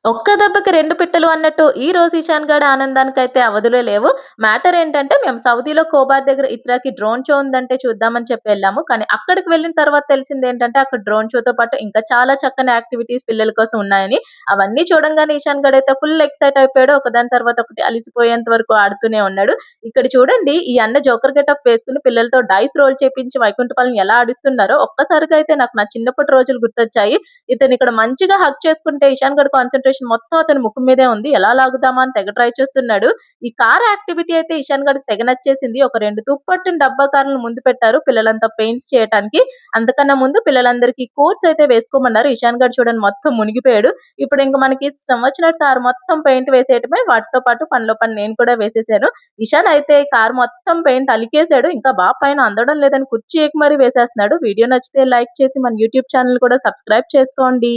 ఒక్క దెబ్బకి 2 పిట్టలు అన్నట్టు ఈ రోజు ఇషాన్ గడ్ ఆనందానికైతే అవధులే లేవు. మ్యాటర్ ఏంటంటే మేము సౌదీలో కోబార్ దగ్గర ఇత్రాకి డ్రోన్ షో ఉందంటే చూద్దామని చెప్పి వెళ్ళాము. కానీ అక్కడికి వెళ్ళిన తర్వాత తెలిసిందేంటంటే అక్కడ డ్రోన్ షోతో పాటు ఇంకా చాలా చక్కని యాక్టివిటీస్ పిల్లల కోసం ఉన్నాయని. అవన్నీ చూడంగానే ఇషాన్ గడ్ అయితే ఫుల్ ఎక్సైట్ అయిపోయాడు. ఒకదాని తర్వాత ఒకటి అలిసిపోయేంత వరకు ఆడుతూనే ఉన్నాడు. ఇక్కడ చూడండి ఈ అన్న జోకర్ గెటప్ వేసుకొని పిల్లలతో డైస్ రోల్ చేపించి వైకుంఠపాలెం ఎలా ఆడిస్తున్నారో ఒక్కసారిగా అయితే నాకు నా చిన్నప్పటి రోజులు గుర్తొచ్చాయి. ఇతను ఇక్కడ మంచిగా హగ్ చేసుకుంటే ఇషాన్ గడ్ కాన్సంట్రేషన్ మొత్తం అతని ముఖం మీదే ఉంది. ఎలా లాగుదామా అని తెగ ట్రై చేస్తున్నాడు. ఈ కార్ యాక్టివిటీ అయితే ఇషాన్ గడ్‌కి తెగ నచ్చేసింది. ఒక 2 తుప్పట్టిన డబ్బా కార్‌లను ముందు పెట్టారు పిల్లలంతా పెయింట్స్ చేయటానికి. అంతకన్నా ముందు పిల్లలందరికీ కోట్స్ అయితే వేసుకోమన్నారు. ఇషాన్ గడ్ చూడండి మొత్తం మునిగిపోయాడు. ఇప్పుడు ఇంక మనకి ఇష్టం వచ్చినట్టు కార్ మొత్తం పెయింట్ వేసేయటమే. వాటితో పాటు పనిలో పని నేను కూడా వేసేసాను. ఇషాన్ అయితే కార్ మొత్తం పెయింట్ అలికేసాడు. ఇంకా పైన అందడం లేదని కుర్చీ ఎక్కి మరీ వేసేస్తున్నాడు. వీడియో నచ్చితే లైక్ చేసి మన యూట్యూబ్ ఛానెల్ కూడా సబ్స్క్రైబ్ చేసుకోండి.